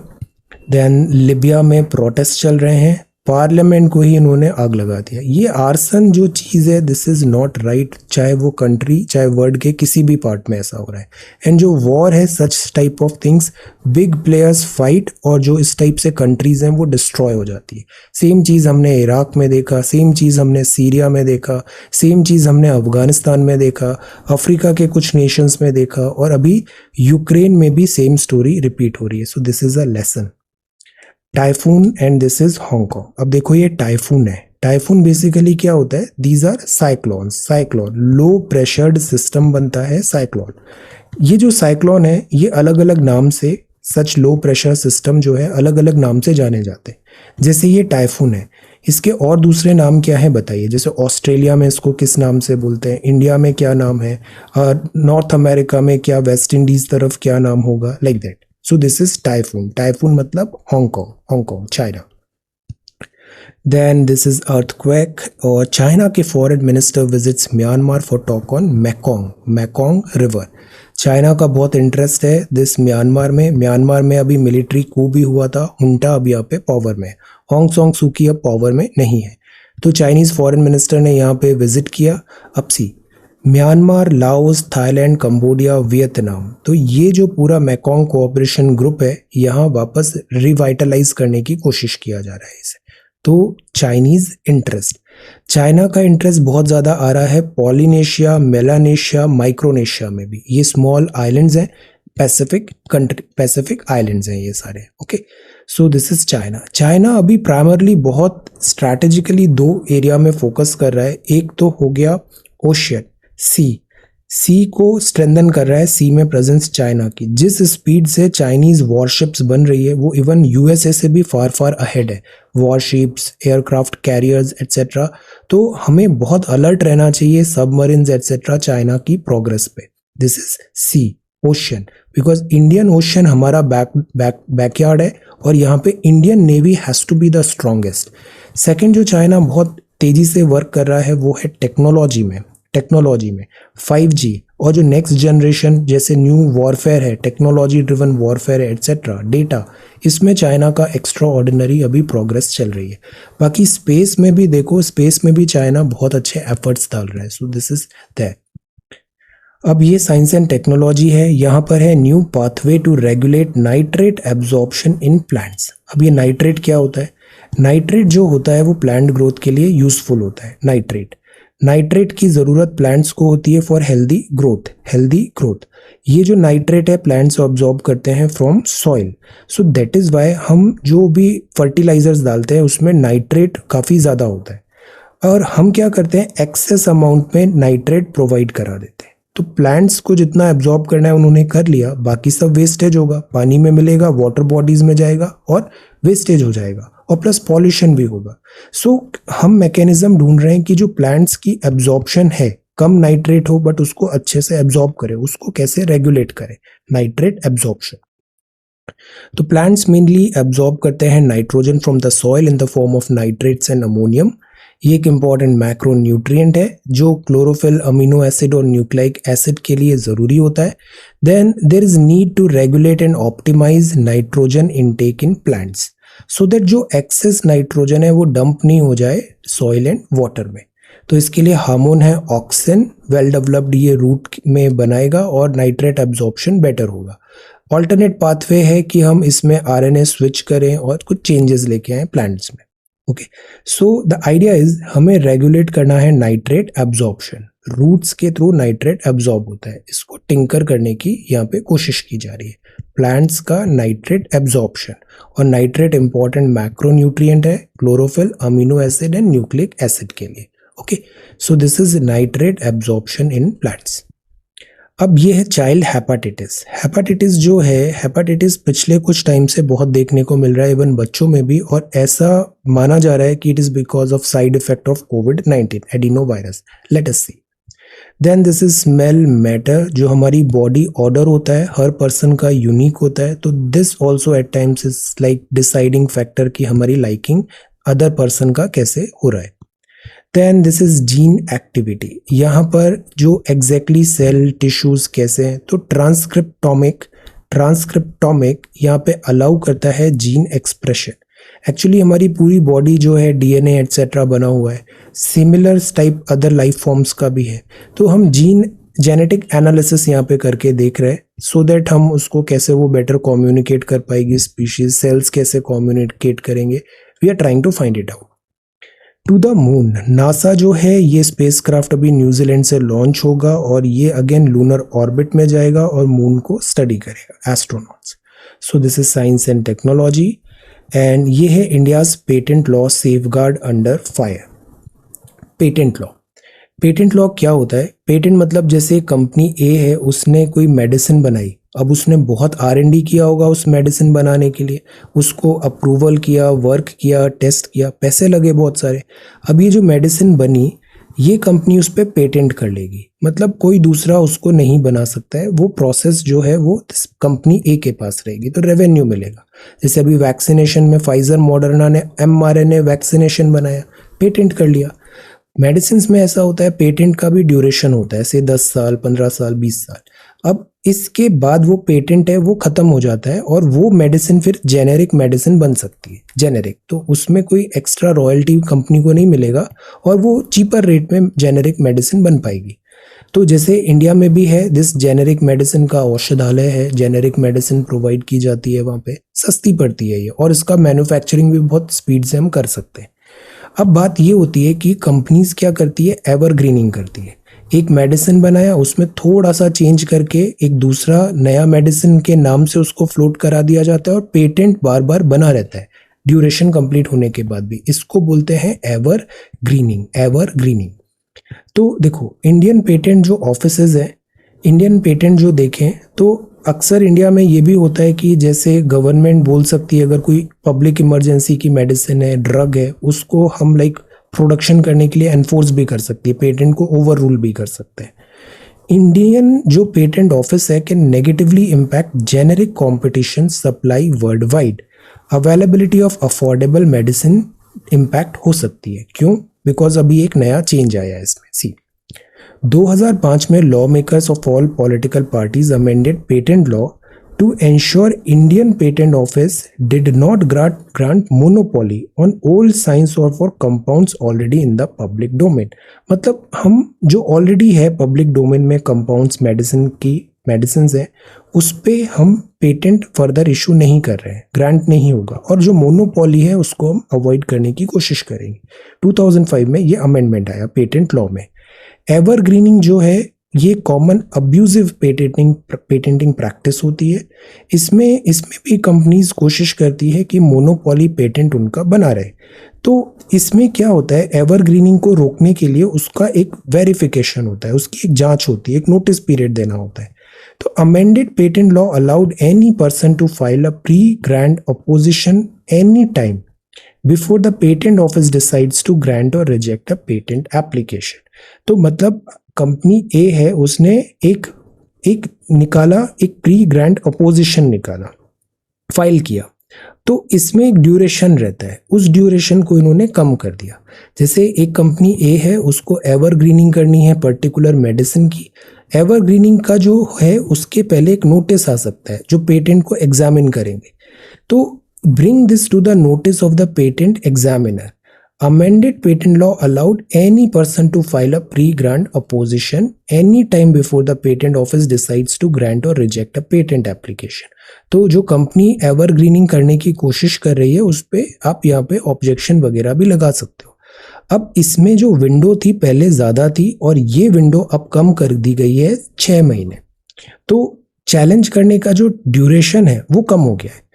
देन लिबिया में प्रोटेस्ट चल रहे हैं, पार्लियामेंट को ही इन्होंने आग लगा दिया। ये आर्सन जो चीज़ है, दिस इज़ नॉट राइट, चाहे वो कंट्री चाहे वर्ल्ड के किसी भी पार्ट में ऐसा हो रहा है। एंड जो वॉर है, सच type of things, big players fight और जो इस टाइप से कंट्रीज हैं वो डिस्ट्रॉय हो जाती है। सेम चीज़ हमने इराक में देखा, सेम चीज़ हमने सीरिया में देखा, सेम चीज़ हमने अफगानिस्तान में देखा, अफ्रीका के कुछ नेशंस में देखा, और अभी यूक्रेन में भी सेम स्टोरी रिपीट हो रही है। So this is a lesson. Typhoon and this is Hong Kong. अब देखो ये टाइफून है, टाइफून बेसिकली क्या होता है? These are cyclone. Low pressured system बनता है साइक्लोन। ये जो साइक्लोन है, ये अलग अलग नाम से, सच लो प्रेशर सिस्टम जो है अलग अलग नाम से जाने जाते हैं। जैसे ये टाइफून है, इसके और दूसरे नाम क्या है बताइए? जैसे ऑस्ट्रेलिया में इसको किस नाम से बोलते हैं, इंडिया में क्या नाम है, नॉर्थ अमेरिका में क्या, वेस्ट इंडीज तरफ क्या नाम होगा, like that. So this is typhoon. Typhoon मतलब Hong Kong, China. Then this is earthquake, और चाइना के foreign minister visits Myanmar for talk on Mekong river. China का बहुत इंटरेस्ट है दिस म्यांमार में अभी मिलिट्री कू भी हुआ था, हुंटा अब यहाँ पे पावर में, होंग सांग सू की अब पावर में नहीं है। तो चाइनीज फॉरेन मिनिस्टर ने यहाँ पे विजिट किया। अब see Myanmar, Laos, Thailand, Cambodia, Vietnam, तो ये जो पूरा मैकोंग कोऑपरेशन ग्रुप है, यहाँ वापस रिवाइटलाइज करने की कोशिश किया जा रहा है इसे। तो चाइनीज इंटरेस्ट, चाइना का इंटरेस्ट बहुत ज़्यादा आ रहा है पॉलिनेशिया, मेलानेशिया, माइक्रोनेशिया में भी। ये स्मॉल आइलैंड्स हैं, पैसिफिक आइलैंड्स हैं ये सारे। Okay, so this is China अभी प्राइमरली बहुत स्ट्रैटेजिकली 2 एरिया में फोकस कर रहा है। एक तो हो गया ओशियन, सी को स्ट्रेंथन कर रहा है, सी में प्रेजेंस चाइना की। जिस स्पीड से चाइनीज वॉरशिप्स बन रही है, वो इवन यूएसए से भी फार अहेड है, वॉरशिप्स, एयरक्राफ्ट कैरियर्स एटसेट्रा। तो हमें बहुत अलर्ट रहना चाहिए सबमरीन्स एटसेट्रा चाइना की प्रोग्रेस पे। This is sea, ocean, because Indian Ocean हमारा बैकयार्ड है और यहाँ पे Indian Navy has to be the strongest. Second, जो चाइना बहुत तेजी से वर्क कर रहा है वो है टेक्नोलॉजी में 5G, और जो नेक्स्ट जनरेशन जैसे न्यू वॉरफेयर है, टेक्नोलॉजी ड्रिवन वॉरफेयर है एट्सेट्रा, डेटा, इसमें चाइना का एक्स्ट्रा ऑर्डिनरी अभी प्रोग्रेस चल रही है। बाकी स्पेस में भी देखो, स्पेस में भी चाइना बहुत अच्छे एफर्ट्स डाल रहा है। So this is that. अब ये साइंस एंड टेक्नोलॉजी है, यहाँ पर है new pathway to regulate nitrate absorption in plants. अब ये नाइट्रेट क्या होता है? नाइट्रेट जो होता है वो प्लांट ग्रोथ के लिए यूजफुल होता है। नाइट्रेट की ज़रूरत प्लांट्स को होती है फॉर हेल्दी ग्रोथ। ये जो नाइट्रेट है प्लांट्स ऑब्जॉर्ब करते हैं from soil. So that is Y हम जो भी फर्टिलाइजर्स डालते हैं उसमें नाइट्रेट काफ़ी ज़्यादा होता है और हम क्या करते हैं, एक्सेस अमाउंट में नाइट्रेट प्रोवाइड करा देते हैं। तो प्लांट्स को जितना एब्जॉर्ब करना है उन्होंने कर लिया, बाकी सब वेस्टेज होगा, पानी में मिलेगा, वाटर बॉडीज में जाएगा और वेस्टेज हो जाएगा और प्लस पॉल्यूशन भी होगा। सो हम मैकेनिज्म ढूंढ रहे हैं कि जो प्लांट्स की एब्जॉर्प्शन है, कम नाइट्रेट हो बट उसको अच्छे से एब्जॉर्ब करे, उसको कैसे रेगुलेट करे, नाइट्रेट एब्जॉर्प्शन। तो प्लांट्स मेनली एब्जॉर्ब करते हैं nitrogen from the soil in the form of nitrates and ammonium. ये एक इंपॉर्टेंट मैक्रो न्यूट्रिएंट है जो क्लोरोफिल, अमीनो एसिड और न्यूक्लिक एसिड के लिए ज़रूरी होता है। Then there is need to regulate and optimise nitrogen intake in plants so that जो एक्सेस नाइट्रोजन है वो डंप नहीं हो जाए सॉइल एंड वाटर में। तो इसके लिए हार्मोन है ऑक्सिन, वेल डेवलप्ड ये रूट में बनाएगा और नाइट्रेट एब्जॉर्प्शन बेटर होगा। ऑल्टरनेट पाथवे है कि हम इसमें आरएनए स्विच करें और कुछ चेंजेस लेके आए प्लांट्स में। Okay, so the idea is हमें रेगुलेट करना है नाइट्रेट एब्जॉर्प्शन। रूट्स के थ्रू नाइट्रेट एब्जॉर्ब होता है, इसको टिंकर करने की यहाँ पे कोशिश की जा रही है, प्लांट्स का नाइट्रेट एब्जॉर्प्शन। और नाइट्रेट इंपॉर्टेंट मैक्रोन्यूट्रिएंट है chlorophyll, amino acid and nucleic acid के लिए। Okay, so this is nitrate absorption in plants. अब ये है चाइल्ड हेपाटाइटिस। हेपाटाइटिस जो है, हेपाटाइटिस पिछले कुछ टाइम से बहुत देखने को मिल रहा है इवन बच्चों में भी, और ऐसा माना जा रहा है कि it is because of side effect of कोविड-19 adeno virus. Let us see. Then this is smell matter, जो हमारी बॉडी ऑर्डर होता है हर पर्सन का यूनिक होता है, तो this also eight times is like deciding factor कि हमारी लाइकिंग अदर पर्सन का कैसे हो रहा है। Then this is gene activity, यहाँ पर जो एग्जैक्टली सेल टिश्यूज कैसे हैं, तो ट्रांसक्रिप्टोमिक यहाँ पे अलाउ करता है जीन एक्सप्रेशन। एक्चुअली हमारी पूरी बॉडी जो है डीएनए एटसेट्रा बना हुआ है, similar type other life forms का भी है, तो हम जीन जेनेटिक एनालिसिस यहाँ पे करके देख रहे हैं सो दैट हम उसको कैसे वो बेटर कम्युनिकेट कर पाएगी स्पीशीज, सेल्स कैसे कम्युनिकेट करेंगे, we are trying to find it out. To the moon, NASA जो है ये स्पेसक्राफ्ट अभी न्यूजीलैंड से लॉन्च होगा और ये अगेन लूनर ऑर्बिट में जाएगा और मून को स्टडी करेगा, astronauts. So this is science and technology and ये है India's patent law safeguard under fire. Patent law क्या होता है? पेटेंट मतलब जैसे कंपनी ए है, उसने कोई मेडिसिन बनाई, अब उसने बहुत R&D किया होगा उस मेडिसिन बनाने के लिए, उसको अप्रूवल किया, वर्क किया, टेस्ट किया, पैसे लगे बहुत सारे। अब ये जो मेडिसिन बनी ये कंपनी उस पर पेटेंट कर लेगी, मतलब कोई दूसरा उसको नहीं बना सकता है, वो प्रोसेस जो है वो कंपनी ए के पास रहेगी, तो रेवेन्यू मिलेगा। जैसे अभी वैक्सीनेशन में फाइजर मॉडर्ना ने mRNA वैक्सीनेशन बनाया, पेटेंट कर लिया। मेडिसिन में ऐसा होता है, पेटेंट का भी ड्यूरेशन होता है, से 10 साल, 15 साल, 20 साल। अब इसके बाद वो पेटेंट है वो खत्म हो जाता है और वो मेडिसिन फिर जेनेरिक मेडिसिन बन सकती है। जेनेरिक तो उसमें कोई एक्स्ट्रा रॉयल्टी कंपनी को नहीं मिलेगा और वो चीपर रेट में जेनेरिक मेडिसिन बन पाएगी। तो जैसे इंडिया में भी है दिस जेनेरिक मेडिसिन का औषधालय है, जेनेरिक मेडिसिन प्रोवाइड की जाती है, वहाँ पे सस्ती पड़ती है ये, और इसका मैन्युफैक्चरिंग भी बहुत स्पीड से हम कर सकते हैं। अब बात ये होती है कि कंपनीज क्या करती है, एवरग्रीनिंग करती है। एक मेडिसिन बनाया, उसमें थोड़ा सा चेंज करके एक दूसरा नया मेडिसिन के नाम से उसको फ्लोट करा दिया जाता है और पेटेंट बार बार बना रहता है ड्यूरेशन कंप्लीट होने के बाद भी। इसको बोलते हैं एवरग्रीनिंग। तो देखो इंडियन पेटेंट जो ऑफिसेज है, इंडियन पेटेंट जो देखें तो अक्सर इंडिया में ये भी होता है कि जैसे गवर्नमेंट बोल सकती है अगर कोई पब्लिक इमरजेंसी की मेडिसिन है, ड्रग है, उसको हम लाइक प्रोडक्शन करने के लिए एनफोर्स भी कर सकती है, पेटेंट को ओवर रूल भी कर सकते हैं। इंडियन जो पेटेंट ऑफिस है can negatively impact generic competition supply world wide, availability of affordable medicine impact हो सकती है। क्यों? बिकॉज अभी एक नया चेंज आया है इसमें। सी, 2005 में law makers of all political parties amended patent law to ensure Indian Patent Office did not grant monopoly on all science or for compounds already in the public domain। मतलब हम जो ऑलरेडी है public domain में compounds medicine है उस पे हम patent further issue नहीं कर रहे हैं, ग्रांट नहीं होगा, और जो मोनोपोली है उसको हम अवॉइड करने की कोशिश करेंगे। 2005 में ये अमेंडमेंट आया पेटेंट लॉ में। एवरग्रीनिंग जो है ये कॉमन अब्यूजिव पेटेंटिंग प्रैक्टिस होती है। इसमें भी कंपनीज कोशिश करती है कि मोनोपोली पेटेंट उनका बना रहे। तो इसमें क्या होता है, एवरग्रीनिंग को रोकने के लिए उसका एक वेरिफिकेशन होता है, उसकी एक जांच होती है, एक नोटिस पीरियड देना होता है। तो amended patent law allowed any person to file a pre grant opposition any time before the patent office decides to grant और रिजेक्ट अ पेटेंट एप्लीकेशन। तो मतलब कंपनी ए है, उसने एक प्री ग्रांट अपोजिशन निकाला, फाइल किया, तो इसमें एक ड्यूरेशन रहता है, उस ड्यूरेशन को इन्होंने कम कर दिया। जैसे एक कंपनी ए है, उसको एवरग्रीनिंग करनी है पर्टिकुलर मेडिसिन की। एवरग्रीनिंग का जो है उसके पहले एक नोटिस आ सकता है जो पेटेंट को एग्जामिन करेंगे। तो bring this to the notice of the patent examiner. Amended patent law allowed any person to file a pre-grant opposition any time before the patent office decides to grant or reject a patent application। तो जो company evergreening करने की कोशिश कर रही है उस पे आप यहाँ पे ऑब्जेक्शन वगैरह भी लगा सकते हो। अब इसमें जो विंडो थी पहले ज़्यादा थी और ये विंडो अब कम कर दी गई है 6 महीने। तो चैलेंज करने का जो ड्यूरेशन है वो कम हो गया है।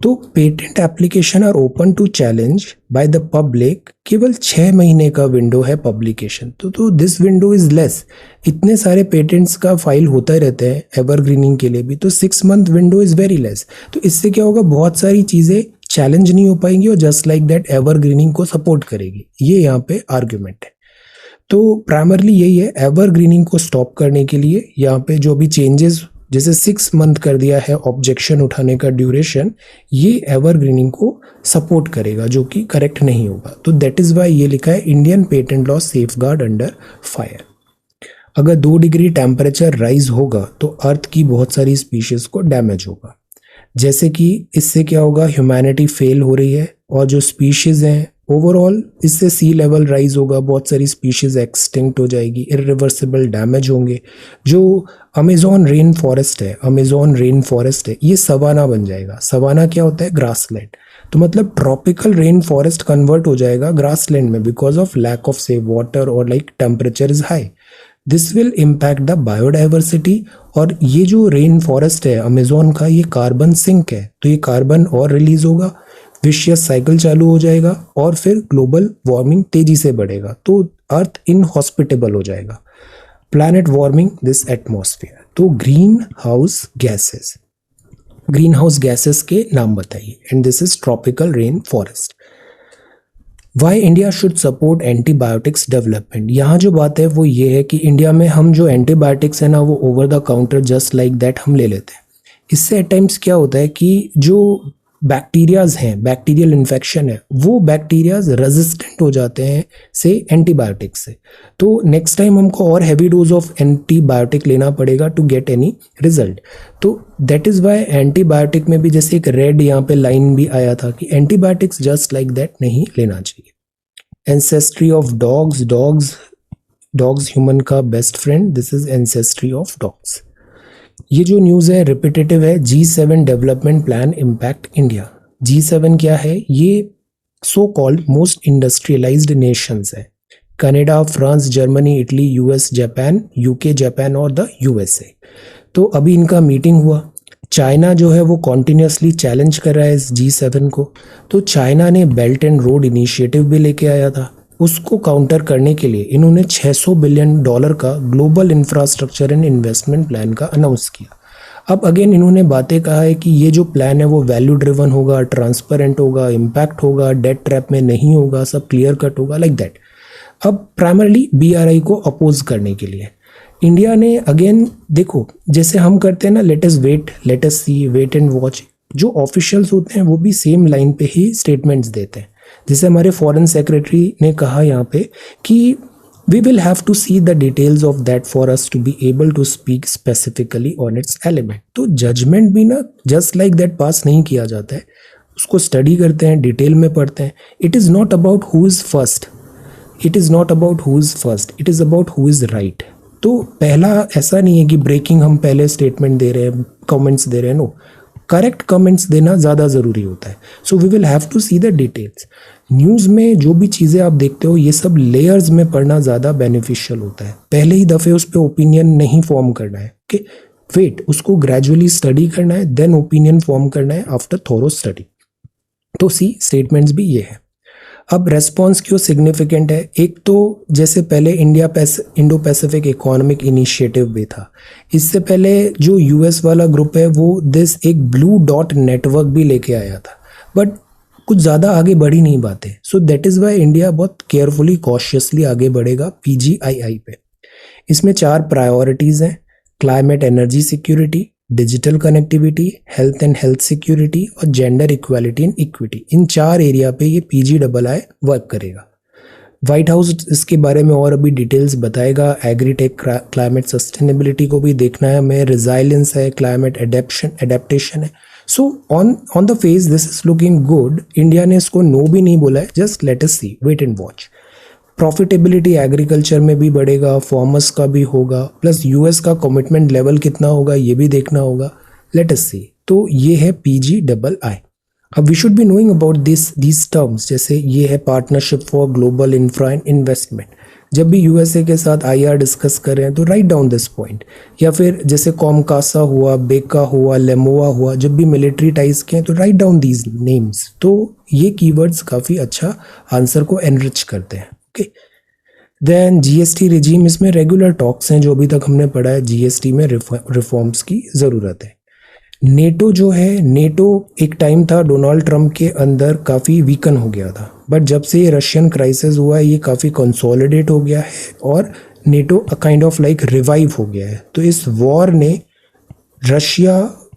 तो patent application are open to challenge by the public, केवल 6 महीने का विंडो है पब्लिकेशन। तो दिस विंडो इज लेस। इतने सारे पेटेंट्स का फाइल होता रहते हैं एवरग्रीनिंग के लिए भी, तो 6 month window is very less. तो इससे क्या होगा, बहुत सारी चीज़ें चैलेंज नहीं हो पाएंगी और जस्ट लाइक दैट एवरग्रीनिंग को सपोर्ट करेगी। ये यहाँ पे आर्ग्यूमेंट है। तो प्राइमरली यही है, एवरग्रीनिंग को स्टॉप करने के लिए यहाँ पे जो भी चेंजेस, जैसे 6 मंथ कर दिया है ऑब्जेक्शन उठाने का ड्यूरेशन, ये एवरग्रीनिंग को सपोर्ट करेगा, जो कि करेक्ट नहीं होगा। तो दैट इज वाई ये लिखा है Indian patent law safeguard under fire. अगर 2 डिग्री टेम्परेचर राइज होगा तो अर्थ की बहुत सारी स्पीशीज को डैमेज होगा। जैसे कि इससे क्या होगा, ह्यूमैनिटी फेल हो रही है और जो स्पीशीज हैं ओवरऑल, इससे सी लेवल राइज होगा, बहुत सारी स्पीशीज एक्सटिंक्ट हो जाएगी, इरिवर्सिबल डैमेज होंगे। जो अमेजोन रेन फॉरेस्ट है, ये सवाना बन जाएगा। सवाना क्या होता है, ग्रासलैंड। तो मतलब ट्रॉपिकल रेन फॉरेस्ट कन्वर्ट हो जाएगा ग्रासलैंड में because of lack of save water और like temperature is high. This will impact the biodiversity. और ये जो रेन फॉरेस्ट है अमेजोन का, ये कार्बन सिंक है, तो ये कार्बन और रिलीज होगा, विशियस साइकिल चालू हो जाएगा और फिर ग्लोबल वार्मिंग तेजी से बढ़ेगा, तो अर्थ इनहॉस्पिटेबल हो जाएगा। Planet warming this atmosphere. तो ग्रीन हाउस गैसेस के नाम बताइए, and this is tropical rain forest. Why India should support antibiotics development. यहाँ जो बात है वो ये है कि इंडिया में हम जो एंटीबायोटिक्स है ना, वो over the counter just like that हम ले लेते हैं। इससे एट टाइम्स क्या होता है कि जो बैक्टीरियाज हैं, बैक्टीरियल इन्फेक्शन है, वो बैक्टीरियाज रेजिस्टेंट हो जाते हैं से एंटीबायोटिक से। तो नेक्स्ट टाइम हमको और हैवी डोज ऑफ एंटीबायोटिक लेना पड़ेगा टू गेट एनी रिजल्ट। तो दैट इज वाई एंटीबायोटिक में भी जैसे एक रेड यहाँ पे लाइन भी आया था कि एंटीबायोटिक्स जस्ट लाइक दैट नहीं लेना चाहिए। एंसेस्ट्री ऑफ डॉग्स ह्यूमन का best friend, this is ancestry of dogs. ये जो न्यूज़ है रिपीटेटिव है। G7 development plan impact India. G7 क्या है, ये so called most industrialised Nations है। Canada, France, Germany, Italy, US, Japan, UK, Japan और द यूएसए। तो अभी इनका मीटिंग हुआ। चाइना जो है वो कॉन्टिन्यूसली चैलेंज कर रहा है इस G7 को। तो चाइना ने बेल्ट एंड रोड इनिशिएटिव भी लेके आया था। उसको काउंटर करने के लिए इन्होंने $600 बिलियन का global infrastructure and investment plan का अनाउंस किया। अब अगेन इन्होंने बातें कहा है कि ये जो प्लान है वो वैल्यू ड्रिवन होगा, ट्रांसपेरेंट होगा, इम्पैक्ट होगा, डेट ट्रैप में नहीं होगा, सब क्लियर कट होगा, लाइक दैट। अब प्राइमरली BRI को अपोज करने के लिए इंडिया ने अगेन, देखो जैसे हम करते हैं ना, let us wait, let us see, wait and watch, जो ऑफिशियल्स होते हैं वो भी सेम लाइन पे ही स्टेटमेंट्स देते हैं। जैसे हमारे फॉरेन सेक्रेटरी ने कहा यहाँ पे कि We will have to see the details of that for us to be able to speak specifically on its element. तो जजमेंट भी ना जस्ट लाइक दैट पास नहीं किया जाता है, उसको स्टडी करते हैं, डिटेल में पढ़ते हैं. It is not about who is first, it is not about who is first, it is about who is right. तो पहला ऐसा नहीं है कि ब्रेकिंग हम पहले स्टेटमेंट दे रहे हैं, कमेंट्स दे रहे हैं. नो, करेक्ट कमेंट्स देना ज़्यादा ज़रूरी होता है. So we will have to see the details. News में जो भी चीज़ें आप देखते हो ये सब लेयर्स में पढ़ना ज़्यादा बेनिफिशियल होता है. पहले ही दफ़े उस पर ओपिनियन नहीं फॉर्म करना है. ओके, वेट, उसको ग्रेजुअली स्टडी करना है, देन ओपिनियन फॉर्म करना है आफ्टर थोरो स्टडी. तो सी स्टेटमेंट्स भी ये है. अब रेस्पॉन्स क्यों सिग्निफिकेंट है? एक तो जैसे पहले इंडो पैसिफिक इकोनॉमिक इनिशिएटिव भी था, इससे पहले जो यूएस वाला ग्रुप है वो एक ब्लू डॉट नेटवर्क भी लेके आया था, बट कुछ ज़्यादा आगे बढ़ी नहीं बातें. So that is why India बहुत केयरफुली कॉशियसली आगे बढ़ेगा PGII पे. इसमें 4 प्रायोरिटीज़ हैं: climate energy security, digital connectivity, health and health security और जेंडर इक्वालिटी एंड इक्विटी. इन 4 एरिया पे ये PGII वर्क करेगा. व्हाइट हाउस इसके बारे में और अभी डिटेल्स बताएगा. एग्रीटेक, क्लाइमेट सस्टेनेबिलिटी को भी देखना है हमें, रिजाइलेंस है, क्लाइमेट एडेप्टेशन है. So on the face this is looking good. India ने इसको नो भी नहीं बोला है, just let us see, wait and watch. Profitability agriculture में भी बढ़ेगा, फार्मर्स का भी होगा, प्लस यूएस का कमिटमेंट लेवल कितना होगा ये भी देखना होगा. Let us see. तो ये है PGII. अब we should be knowing about these terms. जैसे ये है partnership for global infra and investment. जब भी यूएसए के साथ IR डिस्कस कर रहे हैं तो राइट डाउन दिस पॉइंट. या फिर जैसे कॉमकासा हुआ, बेका हुआ, लेमोवा हुआ, जब भी मिलिट्री टाइज के हैं तो राइट डाउन दीज नेम्स. तो ये कीवर्ड्स काफ़ी अच्छा आंसर को एनरिच करते हैं. Okay, then GST regime. इसमें रेगुलर टॉक्स हैं जो अभी तक हमने पढ़ा है. GST में रिफॉर्म्स की ज़रूरत है. नेटो जो है, नेटो एक टाइम था डोनाल्ड ट्रंप के अंदर काफ़ी वीकन हो गया था, बट जब से ये रशियन क्राइसिस हुआ है ये काफ़ी कंसोलिडेट हो गया है और NATO kind of like revive हो गया है. तो इस वॉर ने रशिया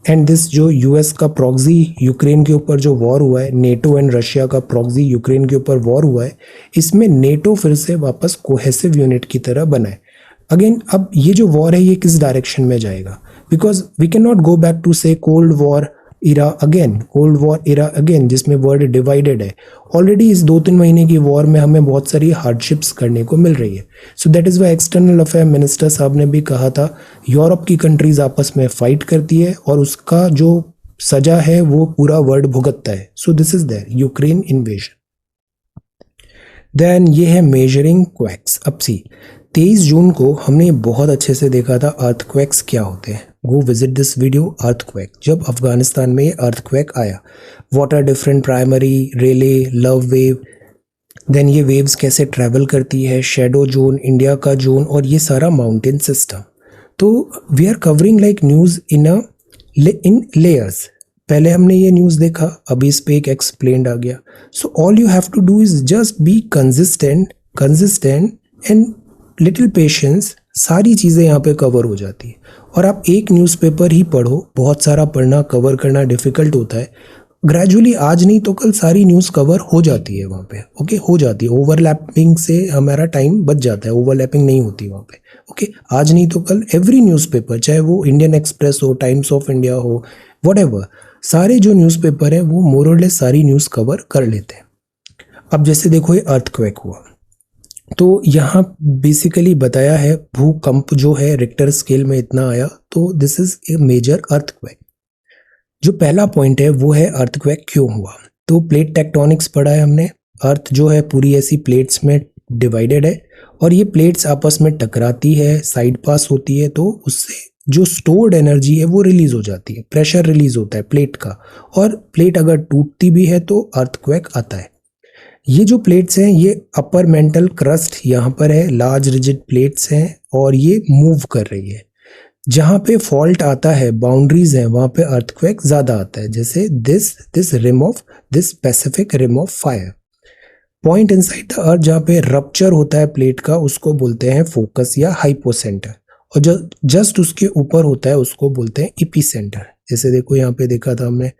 एंड दिस जो यूएस का प्रॉक्सी यूक्रेन के ऊपर जो वॉर हुआ है, नेटो एंड रशिया का प्रॉक्सी यूक्रेन के ऊपर वॉर हुआ है, इसमें नेटो फिर से वापस कोहेसिव यूनिट की तरह बना है. अगेन अब ये जो वॉर है ये किस डायरेक्शन में जाएगा? Because we can not go back to से कोल्ड वॉर इरा अगेन, जिसमें वर्ल्ड डिवाइडेड है. ऑलरेडी इस 2-3 महीने की वॉर में हमें बहुत सारी हार्डशिप्स करने को मिल रही है. So that is Y external affair minister साहब ने भी कहा था यूरोप की कंट्रीज आपस में फाइट करती है और उसका जो सजा है वो पूरा वर्ल्ड भुगतता है. So this is there Ukraine invasion. Then ये है मेजरिंग क्वैक्स. अब सी 23 जून को हमने बहुत अच्छे से देखा था अर्थक्वेक्स क्या होते हैं. Go visit this video. Earthquake, जब अफगानिस्तान में ये अर्थक्वेक आया, what are different primary, Rayleigh, love wave, then ये वेव्स कैसे ट्रैवल करती है, शेडो जोन, इंडिया का जोन और ये सारा माउंटेन सिस्टम. तो we are covering like news in layers. पहले हमने ये न्यूज़ देखा, अभी इस पे एक एक्सप्लेन्ड आ गया. So all you have to do is just be consistent and little patience. सारी चीज़ें यहाँ पे कवर हो जाती है. और आप एक न्यूज़पेपर ही पढ़ो, बहुत सारा पढ़ना कवर करना डिफ़िकल्ट होता है. ग्रेजुअली आज नहीं तो कल सारी न्यूज़ कवर हो जाती है वहाँ पे. ओके, हो जाती है. ओवरलैपिंग से हमारा टाइम बच जाता है, ओवरलैपिंग नहीं होती वहाँ पे. ओके, आज नहीं तो कल एवरी न्यूज़पेपर, चाहे वो इंडियन एक्सप्रेस हो, टाइम्स ऑफ इंडिया हो, व्हाटएवर, सारे जो न्यूज़पेपर हैं वो मोर और लेस सारी न्यूज़ कवर कर लेते हैं. अब जैसे देखो ये अर्थक्वेक हुआ, तो यहाँ बेसिकली बताया है भूकंप जो है रिक्टर स्केल में इतना आया, तो this is a major earthquake. जो पहला पॉइंट है वो है अर्थक्वेक क्यों हुआ. तो प्लेट टेक्टोनिक्स पढ़ा है हमने. अर्थ जो है पूरी ऐसी प्लेट्स में डिवाइडेड है और ये प्लेट्स आपस में टकराती है, साइड पास होती है, तो उससे जो स्टोर्ड एनर्जी है वो रिलीज हो जाती है, प्रेशर रिलीज होता है प्लेट का, और प्लेट अगर टूटती भी है तो अर्थक्वेक आता है. ये जो प्लेट्स हैं ये अपर मेंटल क्रस्ट यहाँ पर है, लार्ज रिजिड प्लेट्स हैं और ये मूव कर रही है. जहाँ पे फॉल्ट आता है, बाउंड्रीज हैं, वहाँ पे अर्थक्वेक ज़्यादा आता है. जैसे this Pacific Ring of Fire. Point inside the earth जहाँ पे रप्चर होता है प्लेट का उसको बोलते हैं फोकस या हाइपोसेंटर, और जो जस्ट उसके ऊपर होता है उसको बोलते हैं इपीसेंटर. जैसे देखो यहाँ पे देखा था हमने,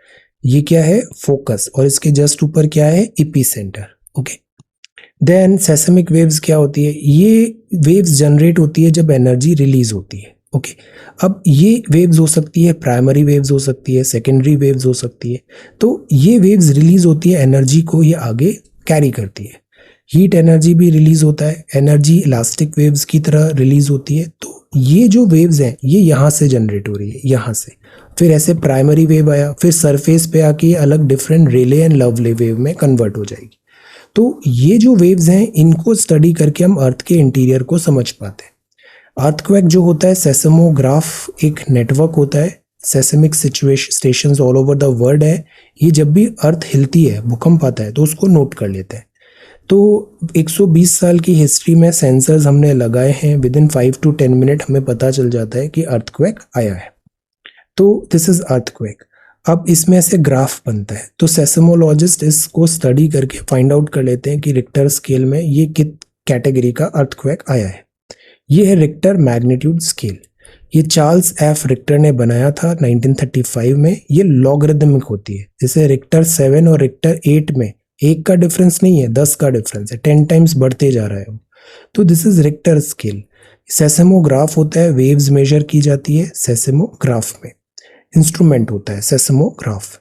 ये क्या है फोकस और इसके जस्ट ऊपर क्या है इपीसेंटर. ओके, देन सेसमिक वेव्स क्या होती है, ये वेव्स जनरेट होती है जब एनर्जी रिलीज होती है। ओके अब ये वेव्स हो सकती है, प्राइमरी वेव्स हो सकती है, सेकेंडरी वेव्स हो सकती है। तो ये वेव्स रिलीज होती है, एनर्जी को ये आगे कैरी करती है। हीट एनर्जी भी रिलीज होता है, एनर्जी इलास्टिक वेव्स की तरह रिलीज होती है। तो ये जो वेव्स हैं ये यहाँ से जनरेट हो रही है, यहाँ से फिर ऐसे प्राइमरी वेव आया, फिर सरफेस पे आके अलग डिफरेंट रेले एंड लवले वेव में कन्वर्ट हो जाएगी। तो ये जो वेव्स हैं इनको स्टडी करके हम अर्थ के इंटीरियर को समझ पाते हैं। अर्थक्वेक जो होता है, सेस्मोग्राफ एक नेटवर्क होता है, seismic situation stations all over the world है। ये जब भी अर्थ हिलती है, भूकंप आता है, तो उसको नोट कर लेते हैं। तो 120 साल की हिस्ट्री में सेंसर्स हमने लगाए हैं, विद इन 5 to 10 मिनट हमें पता चल जाता है कि अर्थक्वेक आया है। तो दिस इज अर्थक्वेक। अब इसमें से ग्राफ बनता है, तो सेस्मोलॉजिस्ट इसको स्टडी करके फाइंड आउट कर लेते हैं कि रिक्टर स्केल में ये किस कैटेगरी का अर्थक्वेक आया है। ये है रिक्टर मैग्नीट्यूड स्केल। ये चार्ल्स एफ रिक्टर ने बनाया था 1935 में। ये लॉगरिदमिक होती है, जैसे रिक्टर 7 और रिक्टर 8 में 1 का डिफरेंस नहीं है, 10 का डिफरेंस है, 10 टाइम्स बढ़ते जा रहा है। तो this is Richter scale. Seismograph होता है, वेव्स मेजर की जाती है सेस्मोग्राफ में। इंस्ट्रूमेंट होता है सेस्मोग्राफ।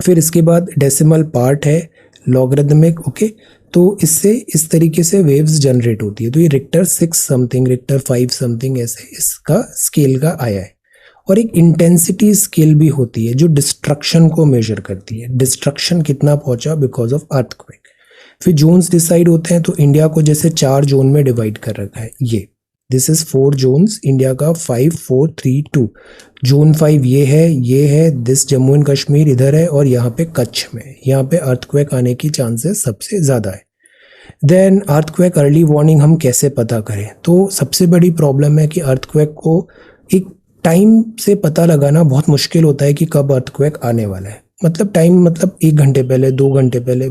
फिर इसके बाद डेसिमल पार्ट है, लॉगरिदमिक। ओके तो इससे इस तरीके से वेव्स जनरेट होती है। तो ये रिक्टर 6 समथिंग, रिक्टर 5 समथिंग ऐसे इसका स्केल का आया है। और एक इंटेंसिटी स्केल भी होती है जो डिस्ट्रक्शन को मेजर करती है, डिस्ट्रक्शन कितना पहुंचा बिकॉज ऑफ अर्थक्वेक। फिर जोन्स डिसाइड होते हैं, तो इंडिया को जैसे 4 जोन में डिवाइड कर रखा है। ये दिस इज 4 जोन्स इंडिया का, 5 4 3 2। जोन 5 ये है दिस जम्मू एंड कश्मीर इधर है, और यहाँ पे कच्छ में, यहाँ पे अर्थक्वेक आने की चांसेस सबसे ज़्यादा है। देन अर्थक्वेक अर्ली वार्निंग हम कैसे पता करें, तो सबसे बड़ी प्रॉब्लम है कि अर्थक्वेक को एक टाइम से पता लगाना बहुत मुश्किल होता है कि कब अर्थक्वेक आने वाला है। मतलब टाइम मतलब 1 घंटे पहले, 2 घंटे पहले,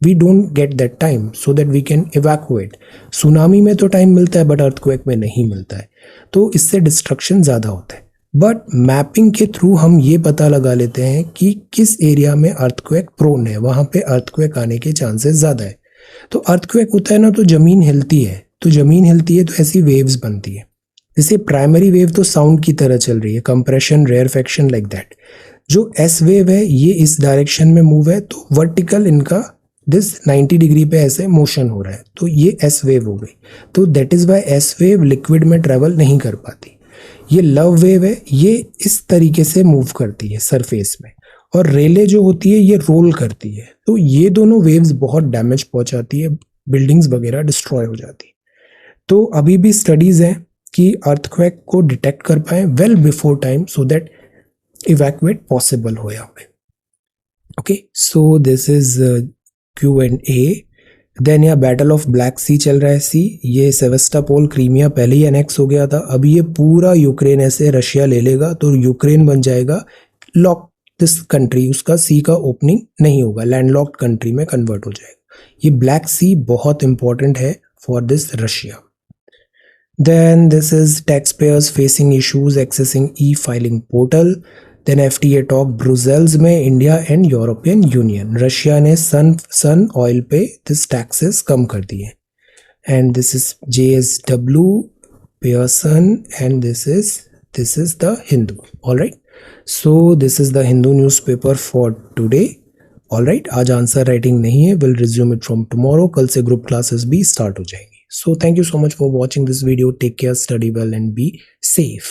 we don't get that time so that we can evacuate. Tsunami में तो टाइम मिलता है बट अर्थक्वेक में नहीं मिलता है, तो इससे डिस्ट्रक्शन ज़्यादा होता है। बट मैपिंग के थ्रू हम ये पता लगा लेते हैं कि किस एरिया में अर्थक्वेक प्रोन है, वहाँ पे अर्थक्वेक आने के चांसेस ज़्यादा है। तो अर्थक्वेक होता है ना, तो ज़मीन हिलती है, तो ज़मीन हिलती है तो ऐसी वेव्स बनती है। जैसे प्राइमरी वेव तो साउंड की तरह चल रही है, कंप्रेशन, रेयरफेक्शन, लाइक दैट। जो एस वेव है ये इस डायरेक्शन में मूव है, तो वर्टिकल इनका दिस 90 डिग्री पे ऐसे मोशन हो रहा है, तो ये एस वेव हो गई। तो that is why S wave liquid में ट्रेवल नहीं कर पाती। ये लव वेव है, ये इस तरीके से मूव करती है सरफेस में, और रेले जो होती है ये रोल करती है। तो ये दोनों वेव्स बहुत डैमेज पहुंचाती है, बिल्डिंग्स वगैरह डिस्ट्रॉय हो जाती है। तो अभी भी स्टडीज हैं कि अर्थक्वेक को डिटेक्ट कर पाए well before time, so that evacuate possible हो यहाँ पे। Okay so this is Q&A। Then यहाँ बैटल ऑफ ब्लैक सी चल रहा है। सी ये सेवेस्टोपोल, क्रीमिया पहले ही एनेक्स हो गया था, अभी ये पूरा यूक्रेन ऐसे रशिया ले लेगा, तो यूक्रेन बन जाएगा लॉक दिस कंट्री, उसका सी का ओपनिंग नहीं होगा, लैंडलॉक्ड कंट्री में कन्वर्ट हो जाएगा। ये ब्लैक सी बहुत इंपॉर्टेंट है for this Russia. Then this is taxpayers facing issues accessing e-filing portal. Then FTA talk Brussels में India and European union. Russia ने सन ऑयल पे दिस टैक्सेस कम कर दिए। And this is JSW Pearson and this is the Hindu. Alright so this is the Hindu newspaper for today. Alright आज answer writing नहीं है, will resume it from tomorrow. कल से group classes भी स्टार्ट हो जाएंगी। So thank you so much for watching this video. Take care, study well and be safe.